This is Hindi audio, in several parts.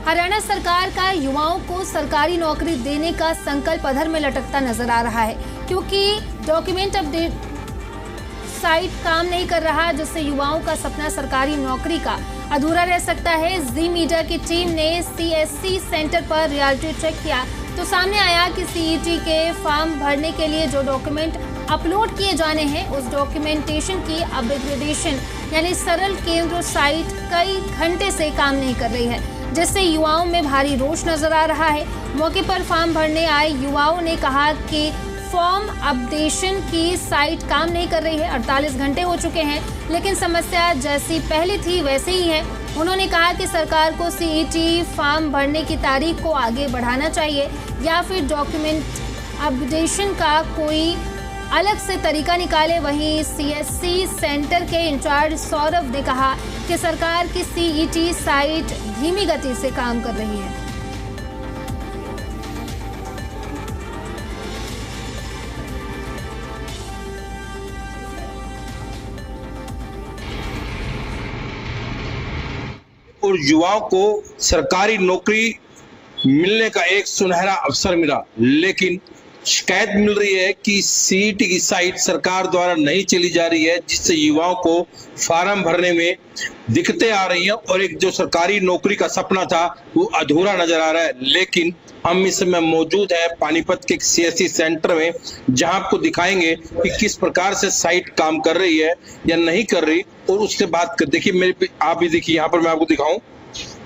हरियाणा सरकार का युवाओं को सरकारी नौकरी देने का संकल्प अधर में लटकता नजर आ रहा है, क्योंकि डॉक्यूमेंट अपडेट साइट काम नहीं कर रहा, जिससे युवाओं का सपना सरकारी नौकरी का अधूरा रह सकता है। जी मीडिया की टीम ने सीएससी सेंटर पर रियलिटी चेक किया तो सामने आया कि सीईटी के फॉर्म भरने के लिए जो डॉक्यूमेंट अपलोड किए जाने हैं, उस डॉक्यूमेंटेशन की अपग्रेडेशन यानी सरल केंद्र साइट कई घंटे से काम नहीं कर रही है, जिससे युवाओं में भारी रोष नजर आ रहा है। मौके पर फॉर्म भरने आए युवाओं ने कहा कि फॉर्म अपडेशन की साइट काम नहीं कर रही है। 48 घंटे हो चुके हैं, लेकिन समस्या जैसी पहले थी वैसे ही है। उन्होंने कहा कि सरकार को सीईटी फॉर्म भरने की तारीख को आगे बढ़ाना चाहिए या फिर डॉक्यूमेंट अपडेशन का कोई अलग से तरीका निकाले। वहीं सीएससी सेंटर के इंचार्ज सौरभ ने कहा कि सरकार की सीईटी साइट धीमी गति से काम कर रही है। और युवाओं को सरकारी नौकरी मिलने का एक सुनहरा अवसर मिला, लेकिन शिकायत मिल रही है कि सीईटी की साइट सरकार द्वारा नहीं चली जा रही है, जिससे युवाओं को फार्म भरने में दिक्कतें आ रही हैं और एक जो सरकारी नौकरी का सपना था वो अधूरा नजर आ रहा है। लेकिन हम इस समय मौजूद है पानीपत के सीएससी सेंटर में, जहां आपको दिखाएंगे कि किस प्रकार से साइट काम कर रही है या नहीं कर रही, और उससे बात कर। देखिए मेरे आप भी देखिए, यहाँ पर मैं आपको दिखाऊं,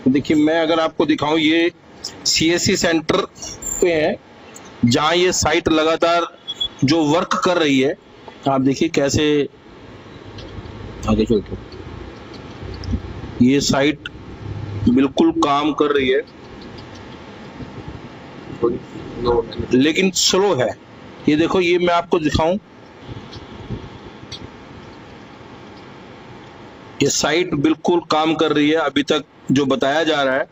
देखिए मैं अगर आपको दिखाऊं, ये सीएससी सेंटर पे है जहां ये साइट लगातार जो वर्क कर रही है। आप देखिए कैसे आगे चलते, ये साइट बिल्कुल काम कर रही है लेकिन स्लो है। ये देखो, ये मैं आपको दिखाऊं, ये साइट बिल्कुल काम कर रही है अभी तक जो बताया जा रहा है।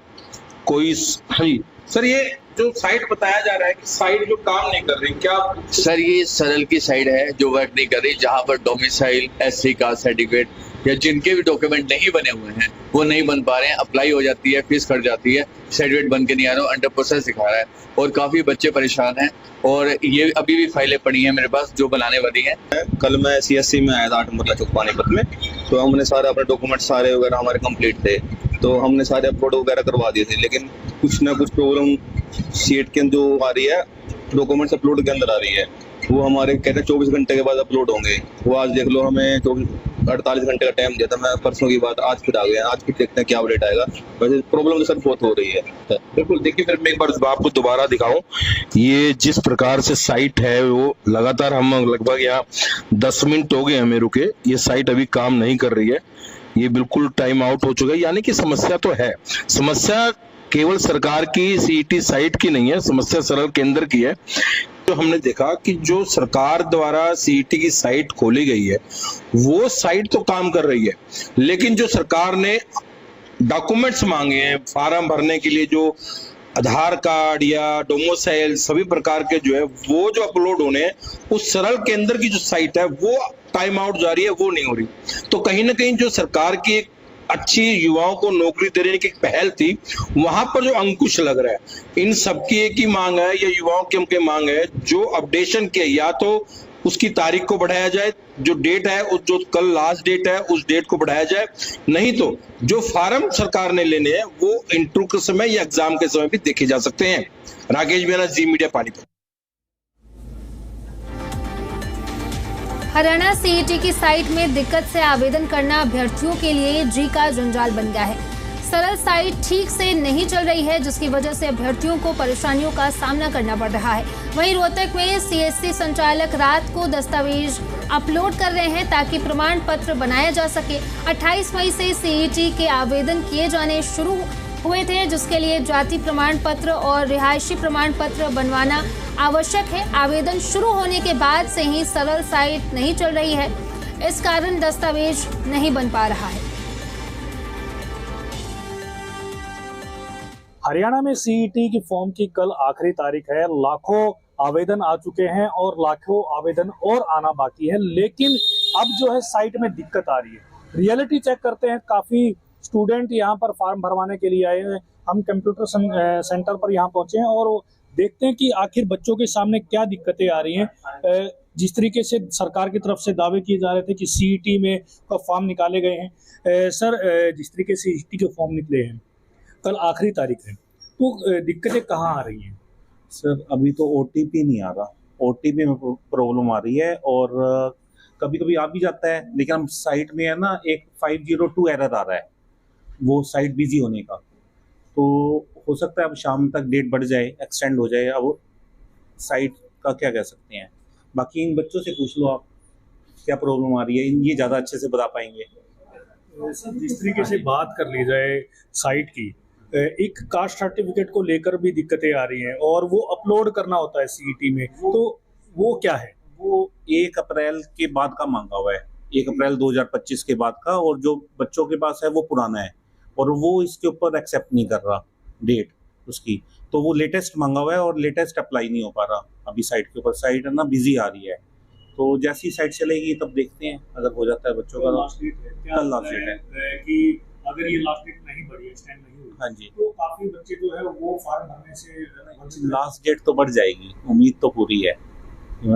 कोई हाँ जी सर, ये जो साइट बताया जा रहा है कि साइट जो काम नहीं कर रही, क्या सर? ये सरल की साइट है जो वर्क नहीं कर रही, जहां पर डोमिसाइल, एससी कास्ट सर्टिफिकेट या जिनके भी डॉक्यूमेंट नहीं बने हुए हैं वो नहीं बन पा रहे हैं। अप्लाई हो जाती है, फीस कट जाती है, सर्टिफिकेट बन के नहीं आ रहा, अंडर प्रोसेस दिखा रहा है और काफी बच्चे परेशान हैं। और ये अभी भी फाइलें पड़ी हैं मेरे पास जो बनाने वाली हैं। कल मैं सीएससी में आया था 8 नंबर चौक पानीपत में, तो हमने सारे अपने डॉक्यूमेंट सारे वगैरह हमारे कंप्लीट थे, तो हमने सारे अपलोड वगैरह करवा दिए थे। लेकिन कुछ ना कुछ प्रॉब्लम सीट के जो आ रही है, डॉक्यूमेंट्स अपलोड के अंदर आ रही है, वो हमारे कहते हैं 24 घंटे के बाद अपलोड होंगे। वो आज देख लो, हमें 48 घंटे का टाइम दिया था, मैं परसों की बात आज फिर आ गया। आज फिर देखते हैं क्या अपडेट आएगा। वैसे प्रॉब्लम तो सर बहुत हो रही है। बिल्कुल, देखिए फिर मैं एक बार आपको दोबारा दिखाऊं, ये जिस प्रकार से साइट है वो लगातार, हम लगभग यहाँ 10 मिनट हो गए हमें रुके, ये साइट अभी काम नहीं कर रही है, ये बिल्कुल टाइम आउट हो चुका है। यानी कि समस्या तो है, समस्या केवल सरकार की सीईटी साइट की नहीं है, समस्या सरल केंद्र की है। तो हमने देखा कि जो सरकार द्वारा सीईटी की साइट खोली गई है वो साइट तो काम कर रही है, लेकिन जो सरकार ने डॉक्यूमेंट्स मांगे हैं फार्म भरने के लिए, जो आधार कार्ड या डोमिसाइल सभी प्रकार के जो है वो जो अपलोड होने हैं, उस सरल केंद्र की जो साइट है वो टाइम आउट जा रही है, वो नहीं हो रही। तो कहीं ना कहीं जो सरकार की एक अच्छी युवाओं को नौकरी देने की पहल थी, वहां पर जो अंकुश लग रहा है। इन सबकी एक ही मांग है, या युवाओं की उनकी मांग है, जो अपडेशन के या तो उसकी तारीख को बढ़ाया जाए, जो डेट है उस जो कल लास्ट डेट है उस डेट को बढ़ाया जाए, नहीं तो जो फार्म सरकार ने लेने हैं वो इंटरव्यू के समय या एग्जाम के समय भी देखे जा सकते हैं। राकेश मीणा, जी मीडिया, पानीपत। हरियाणा सीईटी की साइट में दिक्कत से आवेदन करना अभ्यर्थियों के लिए जी का जंजाल बन गया है। सरल साइट ठीक से नहीं चल रही है, जिसकी वजह से अभ्यर्थियों को परेशानियों का सामना करना पड़ रहा है। वहीं रोहतक में सीएससी संचालक रात को दस्तावेज अपलोड कर रहे हैं ताकि प्रमाण पत्र बनाया जा सके। 28 मई से सीईटी के आवेदन किए जाने शुरू हुए थे, जिसके लिए जाति प्रमाण पत्र और रिहायशी प्रमाण पत्र बनवाना आवश्यक है। आवेदन शुरू होने के बाद से ही सरल साइट नहीं चल रही है, इस कारण दस्तावेज नहीं बन पा रहा है। हरियाणा में सीईटी की फॉर्म की कल आखिरी तारीख है। लाखों आवेदन आ चुके हैं और लाखों आवेदन और आना बाकी है, लेकिन अब जो है साइट में दिक्कत आ रही है। रियलिटी चेक करते हैं, काफी स्टूडेंट यहाँ पर फॉर्म भरवाने के लिए आए हैं। हम कंप्यूटर सेंटर पर यहाँ पहुंचे हैं और देखते हैं कि आखिर बच्चों के सामने क्या दिक्कतें आ रही हैं। जिस तरीके से सरकार की तरफ से दावे किए जा रहे थे कि सीईटी में का फॉर्म निकाले गए हैं, सर जिस तरीके से सीईटी के फॉर्म निकले हैं, कल आखिरी तारीख है, तो दिक्कतें कहाँ आ रही हैं? सर अभी तो ओटीपी नहीं आ रहा, ओटीपी में प्रॉब्लम आ रही है और कभी कभी आ भी जाता है, लेकिन हम साइट में है ना एक 502 एरर आ रहा है, वो साइट बिजी होने का। तो हो सकता है अब शाम तक डेट बढ़ जाए, एक्सटेंड हो जाए, अब साइट का क्या कह सकते हैं। बाकी इन बच्चों से पूछ लो आप क्या प्रॉब्लम आ रही है, ये ज़्यादा अच्छे से बता पाएंगे। सर जिस तरीके से बात कर ली जाए साइट की, एक कास्ट सर्टिफिकेट को लेकर भी दिक्कतें आ रही हैं और वो अपलोड करना होता है सीईटी में, तो वो क्या है? वो 1 अप्रैल के बाद का मांगा हुआ है, 1 अप्रैल 2025 के बाद का, और जो बच्चों के पास है वो पुराना है और वो इसके ऊपर एक्सेप्ट नहीं कर रहा डेट उसकी, तो वो लेटेस्ट मांगा हुआ है और लेटेस्ट अप्लाई नहीं हो पा रहा अभी साइट के ऊपर। साइट है ना बिजी आ रही है, तो जैसी साइट चलेगी तब देखते हैं, अगर हो जाता है बच्चों का। कल लास्ट डेट है कि अगर ये लास्ट डेट नहीं बढ़ी, एक्सटेंड नहीं हुई, हाँ जी, तो काफी बच्चे जो है वो फॉर्म भरने से लास्ट डेट तो बढ़ जाएगी, उम्मीद तो पूरी है।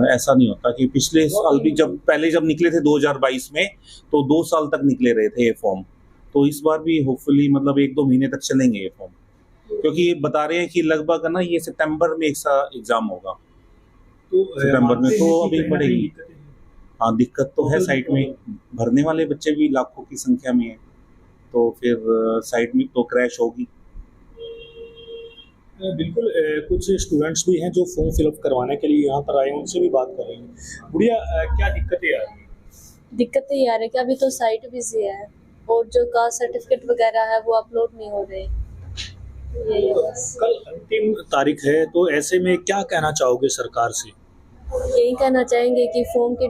ऐसा नहीं होता कि पिछले साल भी जब निकले थे 2022 में, तो 2 साल तक निकले रहे थे ये फॉर्म, तो इस बार भी होपफुली मतलब 1-2 महीने तक चलेंगे ये फॉर्म, क्योंकि ये बता रहे हैं कि लगभग है ना ये सितंबर में एग्जाम होगा, तो सितंबर में तो अभी बढ़ेगी। हाँ दिक्कत तो है, साइट में भरने वाले बच्चे भी लाखों की संख्या में है, तो फिर साइट में तो क्रैश होगी। बिल्कुल, कुछ स्टूडेंट्स भी हैं जो फॉर्म फिलअप करवाने के लिए यहाँ पर आए हैं, उनसे भी बात करेंगे। बुढ़िया, क्या दिक्कतें आ रही हैं? दिक्कतें ये आ रही है कि अभी तो साइट बिजी है और जो कास्ट सर्टिफिकेट वगैरह है वो अपलोड नहीं हो रहे। यही है बस। कल अंतिम तारीख है, तो ऐसे में क्या कहना चाहोगे सरकार से? यही कहना चाहेंगे कि फॉर्म की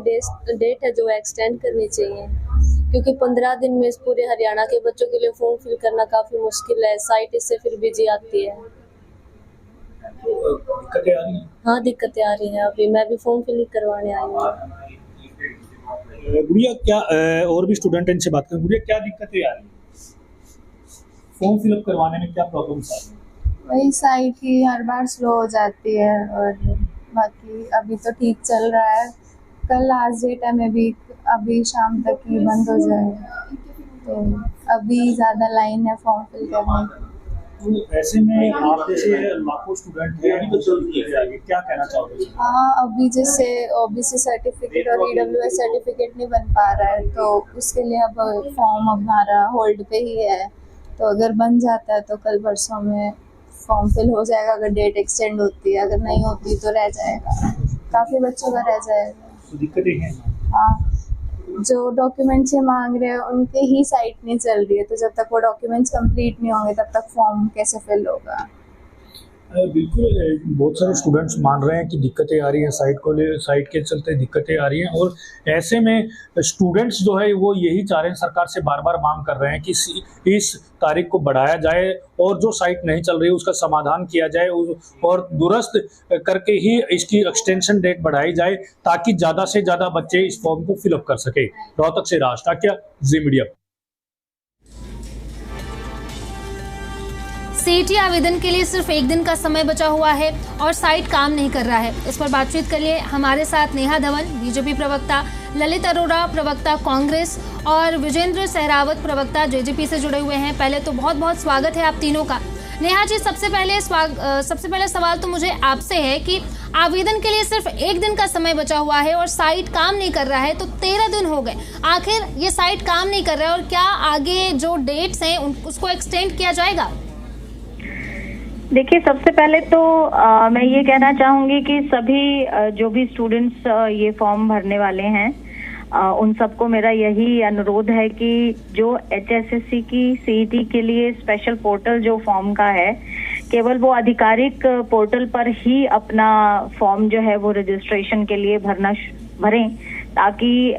डेट है जो एक्सटेंड करनी चाहिए, क्योंकि 15 दिन में इस पूरे हरियाणा के बच्चों के लिए फॉर्म फिल करना काफी मुश्किल है, साइट इससे फिर बिजी आती है। दिक्कतें आ रही हैं? हाँ दिक्कतें आ रही हैं, अभी मैं भी फॉर्म फिल करवाने आई हूँ। गुड़िया, क्या और भी स्टूडेंट इनसे बात करें। गुड़िया, क्या दिक्कतें आ रही हैं फॉर्म फिलअप करवाने में, क्या प्रॉब्लम्स आ रही हैं? वही साइट ही हर बार स्लो हो जाती है और बाकी अभी तो ठीक चल रहा है। कल लास्ट डेट है, मैं भी अभी शाम तक ही बंद हो जाएगा, तो अभी ज़्यादा लाइन है फॉर्म फिल करने की। तो ऐसे में आप जैसे लाखों स्टूडेंट हैं, अभी तो चल रही है आगे, क्या कहना चाहोगे? हाँ, अभी जैसे ओबीसी सर्टिफिकेट और ईडब्ल्यूएस सर्टिफिकेट नहीं बन पा रहा है, तो उसके लिए अब फॉर्म हमारा होल्ड पे ही है, तो अगर बन जाता है तो कल परसों में फॉर्म फिल हो जाएगा। अगर डेट एक्सटेंड होती है, अगर नहीं होती तो रह जाएगा, काफ़ी बच्चों का रह जाएगा। तो दिक्कतें हैं? हाँ, जो डॉक्यूमेंट्स ये मांग रहे हैं उनके ही साइट नहीं चल रही है, तो जब तक वो डॉक्यूमेंट्स कंप्लीट नहीं होंगे तब तक फॉर्म कैसे फिल होगा। बिल्कुल, बहुत सारे स्टूडेंट्स मान रहे हैं कि दिक्कतें आ रही हैं, साइट के चलते दिक्कतें आ रही हैं, और ऐसे में स्टूडेंट्स जो है वो यही चाह रहे हैं, सरकार से बार बार मांग कर रहे हैं कि इस तारीख को बढ़ाया जाए और जो साइट नहीं चल रही है उसका समाधान किया जाए और दुरुस्त करके ही इसकी एक्सटेंशन डेट बढ़ाई जाए, ताकि ज़्यादा से ज़्यादा बच्चे इस फॉर्म को फिलअप कर सके। रोहतक से राज टाकिया, जी मीडिया। सीईटी आवेदन के लिए सिर्फ 1 दिन का समय बचा हुआ है और साइट काम नहीं कर रहा है। इस पर बातचीत के लिए हमारे साथ नेहा धवन, बीजेपी प्रवक्ता, ललित अरोड़ा, प्रवक्ता कांग्रेस, और विजेंद्र सहरावत, प्रवक्ता जेजेपी से जुड़े हुए हैं। पहले तो बहुत बहुत स्वागत है आप तीनों का। नेहा जी, सबसे पहले सवाल तो मुझे आपसे है कि आवेदन के लिए सिर्फ 1 दिन का समय बचा हुआ है और साइट काम नहीं कर रहा है, तो 13 दिन हो गए, आखिर ये साइट काम नहीं कर रहा है और क्या आगे जो डेट्स हैं उसको एक्सटेंड किया जाएगा? देखिए, सबसे पहले तो मैं ये कहना चाहूंगी कि सभी जो भी स्टूडेंट्स ये फॉर्म भरने वाले हैं उन सबको मेरा यही अनुरोध है कि जो HSSC की सीईटी के लिए स्पेशल पोर्टल जो फॉर्म का है, केवल वो आधिकारिक पोर्टल पर ही अपना फॉर्म जो है वो रजिस्ट्रेशन के लिए भरें, ताकि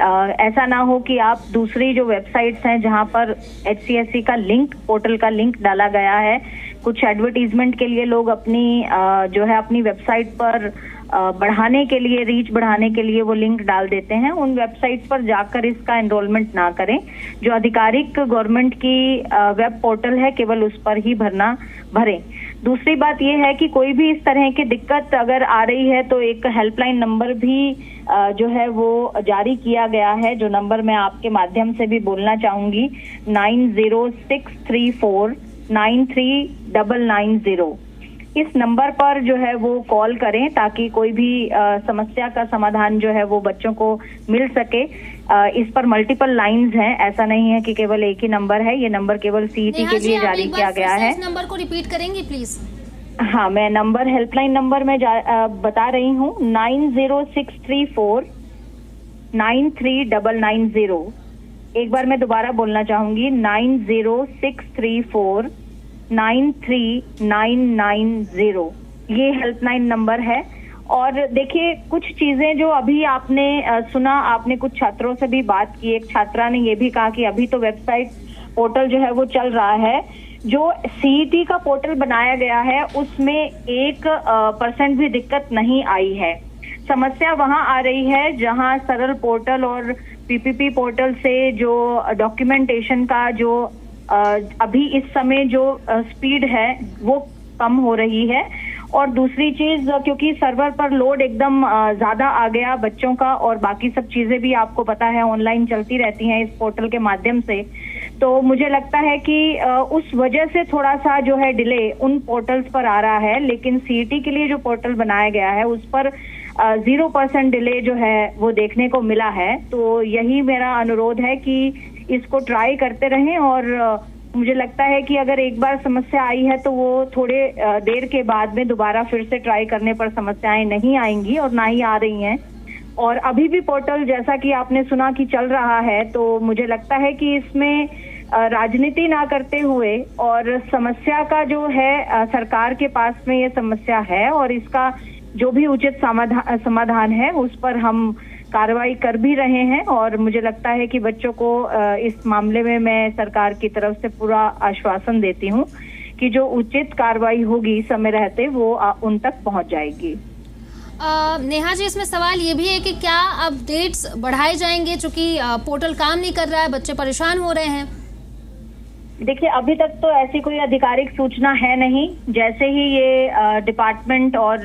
ऐसा ना हो कि आप दूसरी जो वेबसाइट्स हैं जहां पर HCSC का लिंक, पोर्टल का लिंक डाला गया है, कुछ एडवर्टीजमेंट के लिए लोग अपनी जो है अपनी वेबसाइट पर बढ़ाने के लिए, रीच बढ़ाने के लिए वो लिंक डाल देते हैं। उन वेबसाइट्स पर जाकर इसका एनरोलमेंट ना करें। जो आधिकारिक गवर्नमेंट की वेब पोर्टल है, केवल उस पर ही भरें। दूसरी बात ये है कि कोई भी इस तरह की दिक्कत अगर आ रही है तो एक हेल्पलाइन नंबर भी जो है वो जारी किया गया है, जो नंबर मैं आपके माध्यम से भी बोलना चाहूंगी, 9063493990। इस नंबर पर जो है वो कॉल करें ताकि कोई भी समस्या का समाधान जो है वो बच्चों को मिल सके। इस पर मल्टीपल लाइंस हैं, ऐसा नहीं है कि केवल एक ही नंबर है। ये नंबर केवल सीईटी के लिए जारी किया गया है। नंबर को रिपीट करेंगी प्लीज? हाँ, मैं नंबर, हेल्पलाइन नंबर मैं बता रही हूँ, 9063493990। एक बार मैं दोबारा बोलना चाहूंगी, 9063493990। ये हेल्पलाइन नंबर है। और देखिए, कुछ चीजें जो अभी आपने सुना, आपने कुछ छात्रों से भी बात की। एक छात्रा ने ये भी कहा कि अभी तो वेबसाइट पोर्टल जो है वो चल रहा है। जो सीईटी का पोर्टल बनाया गया है उसमें 1% भी दिक्कत नहीं आई है। समस्या वहां आ रही है जहां सरल पोर्टल और पीपीपी पोर्टल से जो डॉक्यूमेंटेशन का जो अभी इस समय जो स्पीड है वो कम हो रही है। और दूसरी चीज, क्योंकि सर्वर पर लोड एकदम ज्यादा आ गया बच्चों का, और बाकी सब चीजें भी आपको पता है ऑनलाइन चलती रहती हैं इस पोर्टल के माध्यम से, तो मुझे लगता है कि उस वजह से थोड़ा सा जो है डिले उन पोर्टल्स पर आ रहा है। लेकिन सीईटी के लिए जो पोर्टल बनाया गया है उस पर 0% डिले जो है वो देखने को मिला है। तो यही मेरा अनुरोध है कि इसको ट्राई करते रहें। और मुझे लगता है कि अगर एक बार समस्या आई है तो वो थोड़े देर के बाद में दोबारा फिर से ट्राई करने पर समस्याएं नहीं आएंगी, और ना ही आ रही हैं। और अभी भी पोर्टल, जैसा कि आपने सुना कि चल रहा है, तो मुझे लगता है कि इसमें राजनीति ना करते हुए, और समस्या का जो है सरकार के पास में ये समस्या है और इसका जो भी उचित समाधान है उस पर हम कार्रवाई कर भी रहे हैं। और मुझे लगता है कि बच्चों को इस मामले में मैं सरकार की तरफ से पूरा आश्वासन देती हूँ कि जो उचित कार्रवाई होगी समय रहते वो उन तक पहुँच जाएगी। नेहा जी, इसमें सवाल ये भी है कि क्या अपडेट्स बढ़ाए जाएंगे, चूंकि पोर्टल काम नहीं कर रहा है, बच्चे परेशान हो रहे हैं? देखिए, अभी तक तो ऐसी कोई आधिकारिक सूचना है नहीं। जैसे ही ये डिपार्टमेंट और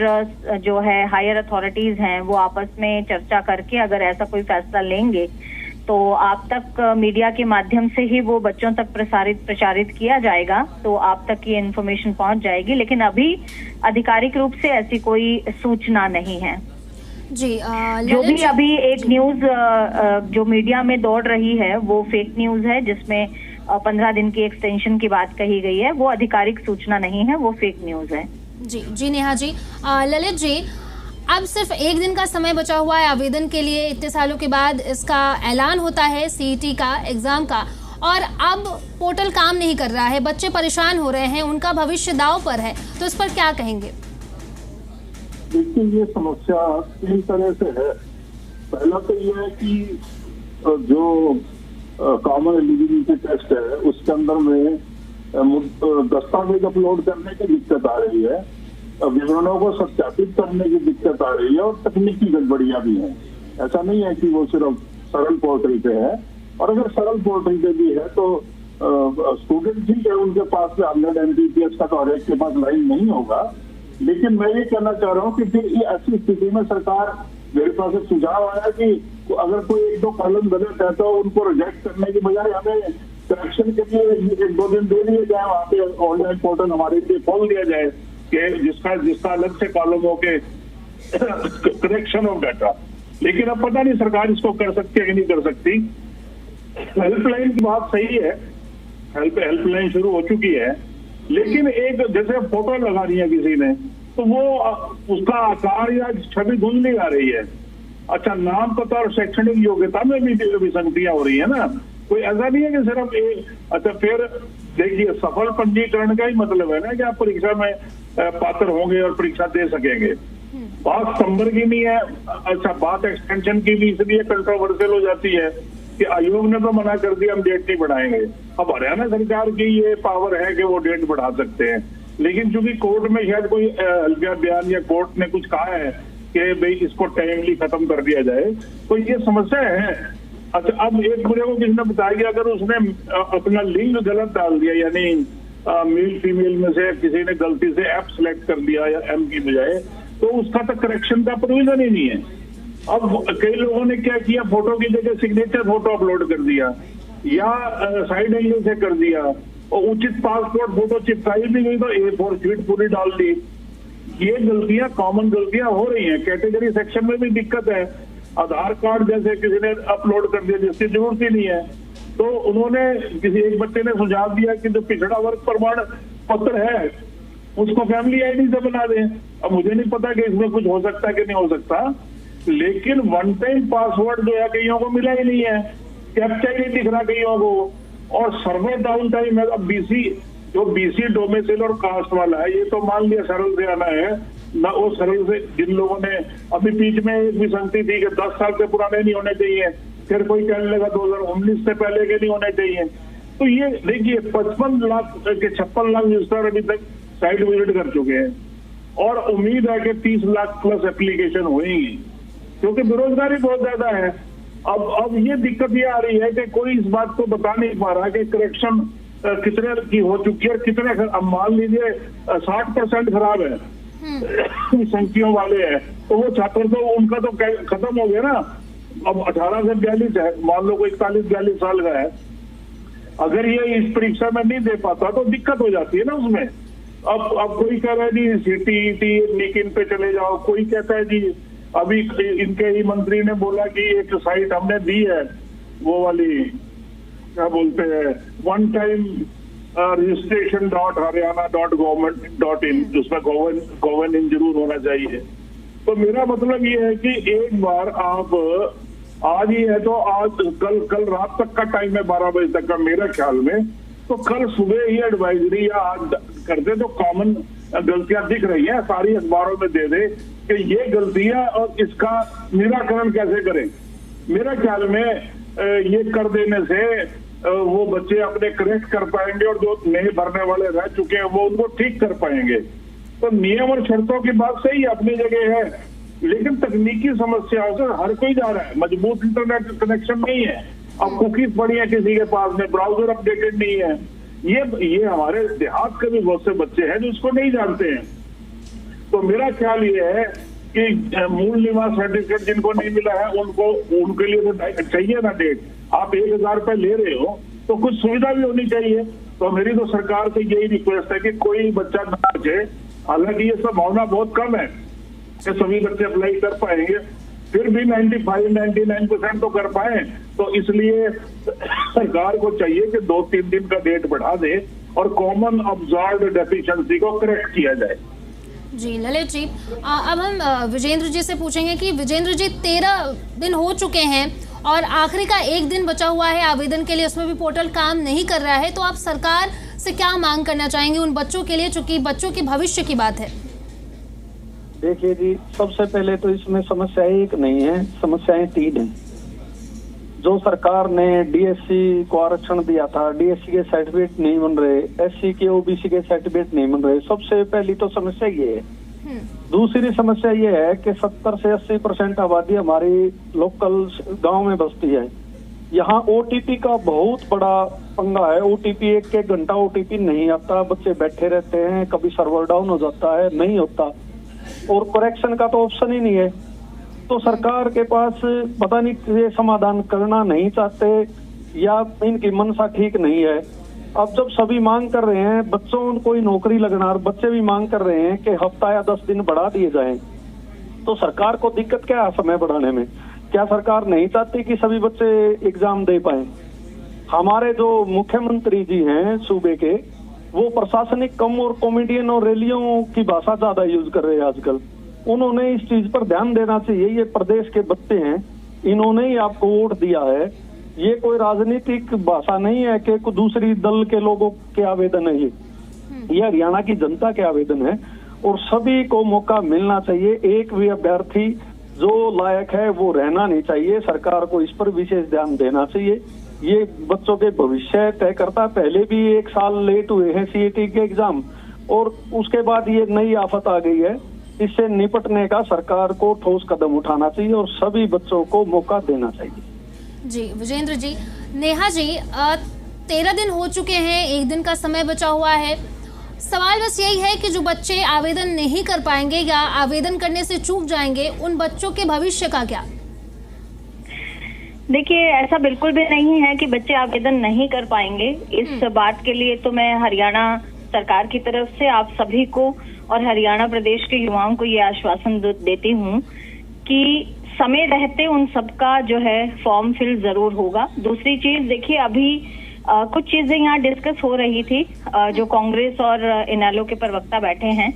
जो है हायर अथॉरिटीज हैं वो आपस में चर्चा करके अगर ऐसा कोई फैसला लेंगे तो आप तक मीडिया के माध्यम से ही वो बच्चों तक प्रचारित किया जाएगा, तो आप तक ये इन्फॉर्मेशन पहुंच जाएगी। लेकिन अभी आधिकारिक रूप से ऐसी कोई सूचना नहीं है जी। जो भी अभी एक न्यूज जो मीडिया में दौड़ रही है वो फेक न्यूज है, जिसमें 15 दिन की एक्सटेंशन की बात कही गई है। वो आधिकारिक सूचना नहीं है, वो फेक न्यूज है। जी नेहा जी। ललित जी, अब सिर्फ एक दिन का समय बचा हुआ है आवेदन के लिए। इतने सालों के बाद इसका ऐलान होता है सीईटी का एग्जाम का, और अब पोर्टल काम नहीं कर रहा है, बच्चे परेशान हो रहे हैं, उनका भविष्य दांव पर है, तो इस पर क्या कहेंगे? देखिए, ये समस्या तीन तरह से है। पहला तो ये है कि जो कॉमन एलिजिबिलिटी टेस्ट है उसके अंदर में दस्तावेज अपलोड करने की दिक्कत आ रही है, विवरणों को सत्यापित करने की दिक्कत आ रही है, और तकनीकी गड़बड़ियां भी हैं। ऐसा नहीं है कि वो सिर्फ सरल पोर्टल पे है। और अगर सरल पोर्टल पे भी है तो स्टूडेंट ठीक है, उनके पास में 100 MBPS का तो हर एक के पास लाइन नहीं होगा। लेकिन मैं ये कहना चाह रहा हूँ कि फिर ये ऐसी स्थिति में सरकार, मेरे पास एक सुझाव आया कि अगर कोई 1-2 कॉलम गलत है तो उनको रिजेक्ट करने की बजाय हमें करेक्शन के लिए 1-2 दिन दे दिए जाए, वहाँ पे ऑनलाइन पोर्टल हमारे लिए खोल दिया जाए कि जिसका अलग से कॉलम हो के करेक्शन ऑफ डाटा। लेकिन अब पता नहीं सरकार इसको कर सकती है कि नहीं कर सकती। हेल्पलाइन की बात सही है, हेल्पलाइन शुरू हो चुकी है, लेकिन एक जैसे फोटो लगा रही है किसी ने तो वो उसका आकार या छवि धुंधली आ रही है। अच्छा, नाम पता और शैक्षणिक योग्यता में भी विसंगतियां हो रही है ना। कोई ऐसा नहीं है कि सिर्फ अच्छा, फिर देखिए, सफल पंजीकरण का ही मतलब है ना कि आप परीक्षा में पात्र होंगे और परीक्षा दे सकेंगे। बात संबर की नहीं है। अच्छा, बात एक्सटेंशन की भी इसलिए कंट्रोवर्शियल हो जाती है कि आयोग ने तो मना कर दिया हम डेट नहीं बढ़ाएंगे। अब हरियाणा सरकार की ये पावर है कि वो डेट बढ़ा सकते हैं, लेकिन चूंकि कोर्ट में शायद कोई हल्का बयान या कोर्ट ने कुछ कहा है कि भाई इसको टाइमली खत्म कर दिया जाए, तो ये समस्या है। अच्छा, अब एक मुझे को किसी ने बताया कि अगर उसने अपना लिंग गलत डाल दिया, यानी मेल फीमेल में से किसी ने गलती से एफ सिलेक्ट कर दिया या एम की बजाय, तो उसका तो करेक्शन का प्रोविजन ही नहीं है। अब कई लोगों ने क्या किया, फोटो की जगह सिग्नेचर फोटो अपलोड कर दिया या साइड एंगल से कर दिया, और उचित पासपोर्ट फोटो चिपकाई भी गई तो A4 शीट पूरी डाल दी। ये गलतियां, कॉमन गलतियां हो रही हैं। कैटेगरी सेक्शन में भी दिक्कत है। आधार कार्ड जैसे किसी ने अपलोड कर दिया जिसकी जरूरत ही नहीं है, तो उन्होंने किसी एक बच्चे ने सुझाव दिया कि जो पिछड़ा वर्ग प्रमाण पत्र है उसको फैमिली आईडी से बना दें। अब मुझे नहीं पता कि इसमें कुछ हो सकता है कि नहीं हो सकता, लेकिन वन टाइम पासवर्ड जो है कईयों को मिला ही नहीं है, कैप्चा ही नहीं दिख रहा कईयों को, और सर्वर डाउन टाइम है। अब बीसी डोमिसाइल और कास्ट वाला है, ये तो मान लिया सरल से आना है ना, वो सरल से जिन लोगों ने अभी बीच में एक विसंगति थी कि 10 साल से पुराने नहीं होने चाहिए, फिर कोई कहने लगा 2019 से पहले के नहीं होने चाहिए। तो ये देखिए 55 लाख के 56 लाख रजिस्टर अभी तक साइट विजिट कर चुके हैं, और उम्मीद है कि 30 लाख प्लस एप्लीकेशन होंगी, क्योंकि बेरोजगारी बहुत ज्यादा है। अब ये दिक्कत ये आ रही है कि कोई इस बात को बता नहीं पा रहा कि करेक्शन कितने की हो चुकी है, कितने। अब मान लीजिए 60% खराब है, संख्याओं वाले हैं, तो वो छात्र तो उनका तो खत्म हो गया ना। अब 18 से 42 है, मान लो कोई 41-42 साल का है, अगर ये इस परीक्षा में नहीं दे पाता तो दिक्कत हो जाती है ना उसमें। अब कोई कह रहा है जी CTET निकिन पे चले जाओ, कोई कहता है जी अभी इनके ही मंत्री ने बोला कि एक साइट हमने दी है, वो वाली क्या बोलते हैं, वन टाइम registration.haryana.government.in, उसमें गवर्न इन जरूर होना चाहिए। तो मेरा मतलब ये है कि एक बार आप आज ही है तो आज कल रात तक का टाइम है, 12 बजे तक का मेरा ख्याल में, तो कल सुबह ही एडवाइजरी या आज कर दे तो कॉमन गलतियां दिख रही हैं सारी अखबारों में दे दे कि ये गलतियां और इसका निराकरण कैसे करें। मेरा ख्याल में ये कर देने से वो बच्चे अपने करेक्ट कर पाएंगे, और जो नए भरने वाले रह चुके हैं वो उनको ठीक कर पाएंगे। तो नियम और शर्तों की बात सही अपनी जगह है, लेकिन तकनीकी समस्याओं से हर कोई जा रहा है। मजबूत इंटरनेट कनेक्शन नहीं है, अब कुकीज पड़ी है किसी के पास में, ब्राउजर अपडेटेड नहीं है। ये हमारे देहात के भी बहुत से बच्चे हैं जो इसको नहीं जानते हैं। तो मेरा ख्याल ये है कि मूल निवास सर्टिफिकेट जिनको नहीं मिला है उनके लिए तो चाहिए ना डेट। आप 1000 रुपए ले रहे हो तो कुछ सुविधा भी होनी चाहिए। तो मेरी तो सरकार से यही रिक्वेस्ट है कि कोई बच्चा ना बचे। हालांकि ये संभावना बहुत कम है कि सभी बच्चे अप्लाई कर पाएंगे, फिर भी 95-99% तो कर पाए। तो इसलिए सरकार को चाहिए कि 2-3 दिन का डेट बढ़ा दे और कॉमन ऑब्जर्व्ड डेफिशिएंसी को करेक्ट किया जाए। जी ललित जी, अब हम विजेंद्र जी से पूछेंगे कि विजेंद्र जी 13 दिन हो चुके हैं और आखिरी का 1 दिन बचा हुआ है आवेदन के लिए, उसमें भी पोर्टल काम नहीं कर रहा है, तो आप सरकार से क्या मांग करना चाहेंगे उन बच्चों के लिए, चूंकि बच्चों के भविष्य की बात है? देखिए जी, सबसे पहले तो इसमें समस्या एक नहीं है, समस्याएं 3 हैं। जो सरकार ने DSC को आरक्षण दिया था, DSC के सर्टिफिकेट नहीं बन रहे, SC के OBC के सर्टिफिकेट नहीं बन रहे, सबसे पहली तो समस्या ये है। दूसरी समस्या ये है कि 70 से 80% आबादी हमारी लोकल गांव में बसती है। यहाँ OTP का बहुत बड़ा पंगा है। OTP 1 घंटा OTP नहीं आता, बच्चे बैठे रहते हैं, कभी सर्वर डाउन हो जाता है, नहीं होता, और करेक्शन का तो ऑप्शन ही नहीं है। तो सरकार के पास पता नहीं ये समाधान करना नहीं चाहते या इनकी मनसा ठीक नहीं है। अब जब सभी मांग कर रहे हैं, बच्चों को ही नौकरी लगना, और बच्चे भी मांग कर रहे हैं कि हफ्ता या 10 दिन बढ़ा दिए जाएं, तो सरकार को दिक्कत क्या है समय बढ़ाने में? क्या सरकार नहीं चाहती कि सभी बच्चे एग्जाम दे पाए? हमारे जो मुख्यमंत्री जी हैं सूबे के, वो प्रशासनिक कम और कॉमेडियन और रैलियों की भाषा ज्यादा यूज कर रहे हैं आजकल। उन्होंने इस चीज पर ध्यान देना चाहिए। ये प्रदेश के बच्चे हैं, इन्होंने ही आपको वोट दिया है। ये कोई राजनीतिक भाषा नहीं है कि कोई दूसरी दल के लोगों के आवेदन है। ये हरियाणा की जनता के आवेदन है और सभी को मौका मिलना चाहिए। एक भी अभ्यर्थी जो लायक है वो रहना नहीं चाहिए। सरकार को इस पर विशेष ध्यान देना चाहिए। ये बच्चों के भविष्य तय करता। पहले भी 1 साल लेट हुए हैं CET के एग्जाम, और उसके बाद ये नई आफत आ गई है इससे निपटने का सरकार को ठोस कदम उठाना चाहिए और सभी बच्चों को मौका देना चाहिए। जी विजेंद्र जी, नेहा जी, 13 दिन हो चुके हैं, 1 दिन का समय बचा हुआ है। सवाल बस यही है कि जो बच्चे आवेदन नहीं कर पाएंगे या आवेदन करने से चूक जाएंगे, उन बच्चों के भविष्य का क्या? देखिए, ऐसा बिल्कुल भी नहीं है कि बच्चे आवेदन नहीं कर पाएंगे। इस बात के लिए तो मैं हरियाणा सरकार की तरफ से आप सभी को और हरियाणा प्रदेश के युवाओं को ये आश्वासन देती हूँ कि समय रहते उन सबका जो है फॉर्म फिल जरूर होगा। दूसरी चीज देखिए, अभी कुछ चीजें यहाँ डिस्कस हो रही थी। जो कांग्रेस और इनेलो के प्रवक्ता बैठे हैं,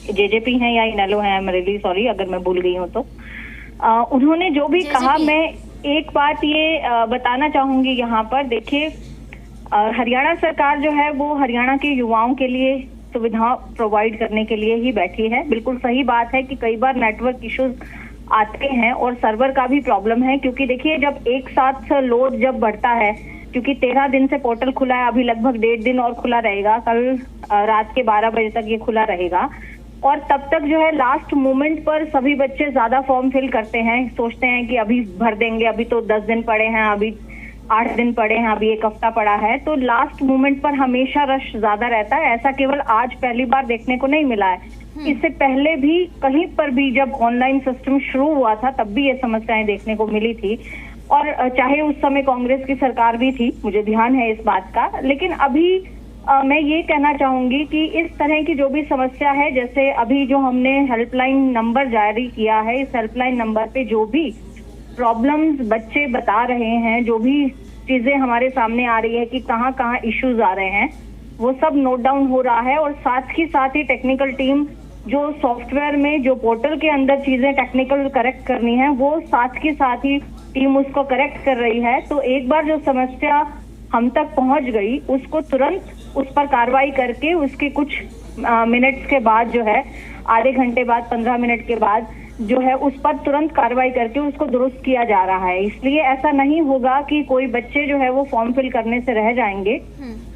जेजेपी हैं या इनेलो है, आई एम रियली सॉरी अगर मैं भूल गई हूँ तो, उन्होंने जो भी कहा, मैं एक बात ये बताना चाहूंगी यहाँ पर। देखिए, हरियाणा सरकार जो है वो हरियाणा के युवाओं के लिए सुविधा प्रोवाइड करने के लिए ही बैठी है। बिल्कुल सही बात है कि कई बार नेटवर्क इश्यूज आते हैं और सर्वर का भी प्रॉब्लम है, क्योंकि देखिए जब एक साथ लोड जब बढ़ता है, क्योंकि 13 दिन से पोर्टल खुला है, अभी लगभग 1.5 दिन और खुला रहेगा, कल रात के 12 बजे तक ये खुला रहेगा, और तब तक जो है लास्ट मोमेंट पर सभी बच्चे ज्यादा फॉर्म फिल करते हैं, सोचते हैं कि अभी भर देंगे, अभी तो 10 दिन पड़े हैं, अभी 8 दिन पड़े हैं, अभी 1 हफ्ता पड़ा है, तो लास्ट मोमेंट पर हमेशा रश ज्यादा रहता है। ऐसा केवल आज पहली बार देखने को नहीं मिला है, इससे पहले भी कहीं पर भी जब ऑनलाइन सिस्टम शुरू हुआ था तब भी ये समस्याएं देखने को मिली थी, और चाहे उस समय कांग्रेस की सरकार भी थी, मुझे ध्यान है इस बात का। लेकिन अभी मैं ये कहना चाहूंगी कि इस तरह की जो भी समस्या है, जैसे अभी जो हमने हेल्पलाइन नंबर जारी किया है, इस हेल्पलाइन नंबर पे जो भी प्रॉब्लम्स बच्चे बता रहे हैं, जो भी चीजें हमारे सामने आ रही है कि कहाँ कहाँ इश्यूज आ रहे हैं, वो सब नोट डाउन हो रहा है। और साथ ही टेक्निकल टीम जो सॉफ्टवेयर में जो पोर्टल के अंदर चीजें टेक्निकल करेक्ट करनी है, वो साथ ही टीम उसको करेक्ट कर रही है। तो एक बार जो समस्या हम तक पहुंच गई, उसको तुरंत उस पर कार्रवाई करके उसके कुछ मिनट्स के बाद जो है, आधे घंटे बाद, 15 मिनट के बाद जो है, उस पर तुरंत कार्रवाई करके उसको दुरुस्त किया जा रहा है। इसलिए ऐसा नहीं होगा कि कोई बच्चे जो है वो फॉर्म फिल करने से रह जाएंगे।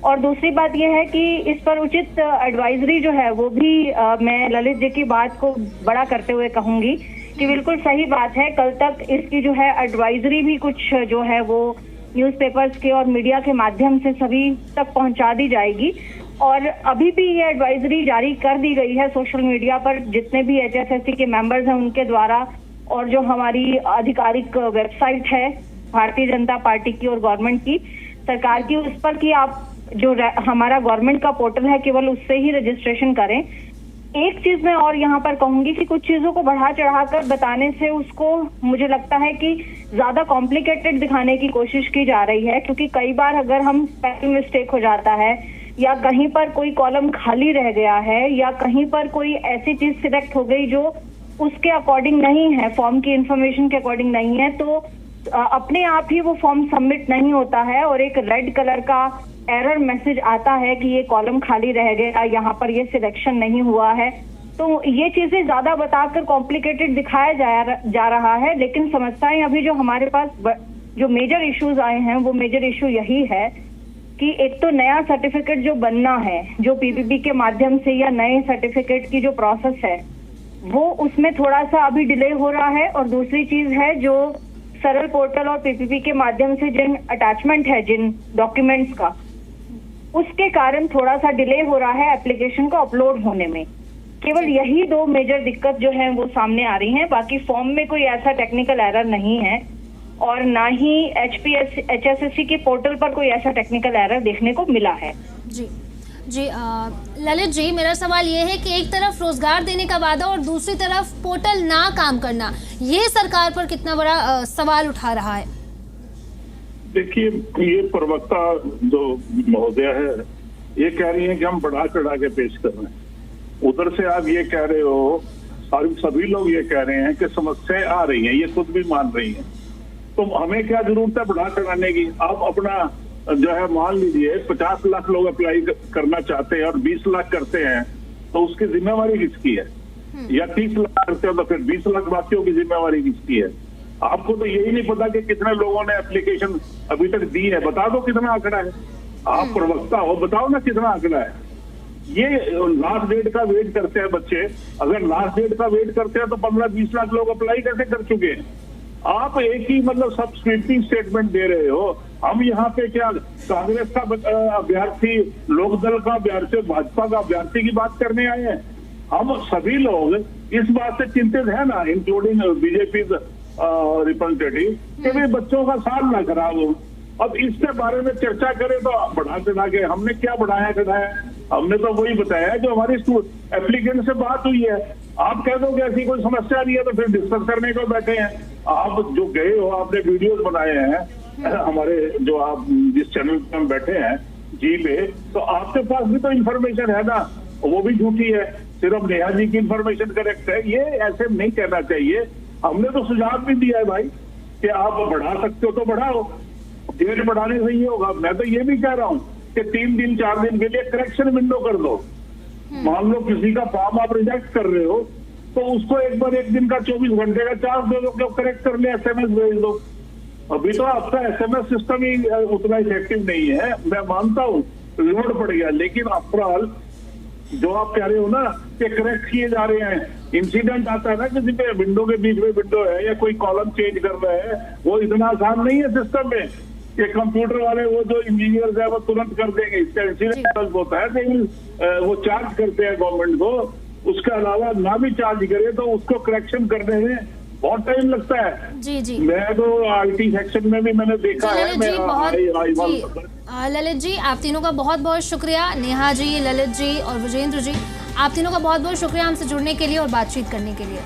और दूसरी बात यह है कि इस पर उचित एडवाइजरी जो है वो भी मैं ललित जी की बात को बड़ा करते हुए कहूंगी कि बिल्कुल सही बात है, कल तक इसकी जो है एडवाइजरी भी कुछ जो है वो न्यूज़पेपर्स के और मीडिया के माध्यम से सभी तक पहुंचा दी जाएगी। और अभी भी ये एडवाइजरी जारी कर दी गई है सोशल मीडिया पर, जितने भी HSSC के मेंबर्स हैं उनके द्वारा, और जो हमारी आधिकारिक वेबसाइट है भारतीय जनता पार्टी की और गवर्नमेंट की, सरकार की, उस पर कि आप जो हमारा गवर्नमेंट का पोर्टल है केवल उससे ही रजिस्ट्रेशन करें। एक चीज मैं और यहाँ पर कहूंगी कि कुछ चीजों को बढ़ा चढ़ाकर बताने से उसको मुझे लगता है कि ज्यादा कॉम्प्लिकेटेड दिखाने की कोशिश की जा रही है, क्योंकि कई बार अगर हम स्पेलिंग मिस्टेक हो जाता है या कहीं पर कोई कॉलम खाली रह गया है या कहीं पर कोई ऐसी चीज सिलेक्ट हो गई जो उसके अकॉर्डिंग नहीं है, फॉर्म की इंफॉर्मेशन के अकॉर्डिंग नहीं है, तो अपने आप ही वो फॉर्म सबमिट नहीं होता है और एक रेड कलर का एरर मैसेज आता है कि ये कॉलम खाली रह गया, यहाँ पर ये सिलेक्शन नहीं हुआ है। तो ये चीजें ज्यादा बताकर कॉम्प्लिकेटेड दिखाया जा रहा है, लेकिन समस्याएं अभी जो हमारे पास जो मेजर इश्यूज आए हैं वो मेजर इश्यू यही है कि एक तो नया सर्टिफिकेट जो बनना है, जो PPP के माध्यम से या नए सर्टिफिकेट की जो प्रोसेस है वो उसमें थोड़ा सा अभी डिले हो रहा है, और दूसरी चीज है जो सरल पोर्टल और PPP के माध्यम से जिन अटैचमेंट है जिन डॉक्यूमेंट्स का, उसके कारण थोड़ा सा डिले हो रहा है एप्लीकेशन को अपलोड होने में। केवल यही 2 मेजर दिक्कत जो है वो सामने आ रही हैं, बाकी फॉर्म में कोई ऐसा टेक्निकल एरर नहीं है और ना ही HSSC के पोर्टल पर कोई ऐसा टेक्निकल एरर देखने को मिला है। जी ललित जी, मेरा सवाल ये है कि एक तरफ रोजगार देने का वादा और दूसरी तरफ पोर्टल ना काम करना, ये सरकार पर कितना बड़ा सवाल उठा रहा है? देखिए, ये प्रवक्ता जो महोदया है ये कह रही है कि हम बढ़ा चढ़ा के पेश कर रहे हैं, उधर से आप ये कह रहे हो और सभी लोग ये कह रहे हैं कि समस्याएं आ रही हैं, ये खुद भी मान रही हैं, तो हमें क्या जरूरत है बढ़ा चढ़ाने की? आप अपना जो है मान लीजिए 50 लाख लोग अप्लाई करना चाहते हैं और 20 लाख करते हैं, तो उसकी जिम्मेवारी किसकी है? या 30 लाख करते हैं तो फिर 20 लाख बाकियों की जिम्मेवारी किसकी है? आपको तो यही नहीं पता कि कितने लोगों ने एप्लीकेशन अभी तक दी है, बता दो कितना आंकड़ा है। आप प्रवक्ता हो, बताओ ना कितना आंकड़ा है। ये लास्ट डेट का वेट करते हैं बच्चे। अगर लास्ट डेट का वेट करते हैं तो 15-20 लाख लोग अप्लाई कैसे कर चुके हैं? आप एक ही मतलब सब स्वीपिंग स्टेटमेंट दे रहे हो। हम यहाँ पे क्या कांग्रेस का अभ्यर्थी, लोकदल का अभ्यर्थी, भाजपा का अभ्यर्थी की बात करने आए हैं? हम सभी लोग इस बात से चिंतित है ना, इंक्लूडिंग बीजेपी रिप्रेजेंटेटिव, कि भाई बच्चों का साल ना खराब हो। अब इसके बारे में चर्चा करें तो बढ़ा चढ़ा के हमने क्या बढ़ाया चढ़ाया? हमने तो वही बताया जो हमारी एप्लीकेंट से बात हुई है। आप कह दो कि ऐसी कोई समस्या नहीं है तो फिर डिस्कस करने को बैठे हैं। आप जो गए हो, आपने वीडियोस बनाए हैं हमारे, जो आप जिस चैनल पे हम बैठे हैं जी पे, तो आपके पास भी तो इन्फॉर्मेशन है ना, वो भी झूठी है। सिर्फ नेहा जी की इन्फॉर्मेशन करेक्ट है, ये ऐसे नहीं कहना चाहिए। हमने तो सुझाव भी दिया है भाई कि आप बढ़ा सकते हो तो बढ़ाओ, डेट बढ़ाने से ही होगा। मैं तो ये भी कह रहा हूँ कि 3 दिन 4 दिन के लिए करेक्शन विंडो कर दो। मान लो किसी का फॉर्म आप रिजेक्ट कर रहे हो तो उसको एक बार 1 दिन का 24 घंटे का चार्ज दे दो कि करेक्ट कर ले, SMS भेज दो। अभी तो आपका SMS सिस्टम ही उतना इफेक्टिव नहीं है। मैं मानता हूँ लोड पड़ गया, लेकिन आफ्टरऑल जो आप कह रहे हो ना कि करेक्ट किए जा रहे हैं, इंसिडेंट आता है ना किसी पे, विंडो के बीच में विंडो है या कोई कॉलम चेंज कर रहा है, वो इतना आसान नहीं है सिस्टम में कि कंप्यूटर वाले वो जो इंजीनियर्स है वो तुरंत कर देंगे। इसका इंसिडेंट होता है लेकिन वो चार्ज करते हैं गवर्नमेंट को। उसके अलावा ना भी चार्ज करे तो उसको करेक्शन करने में बहुत टाइम लगता है। जी जी, मैं तो IT सेक्शन में भी मैंने देखा है। ललित जी, आप तीनों का बहुत बहुत शुक्रिया। नेहा जी, ललित जी और विजेंद्र जी, आप तीनों का बहुत बहुत शुक्रिया हमसे जुड़ने के लिए और बातचीत करने के लिए।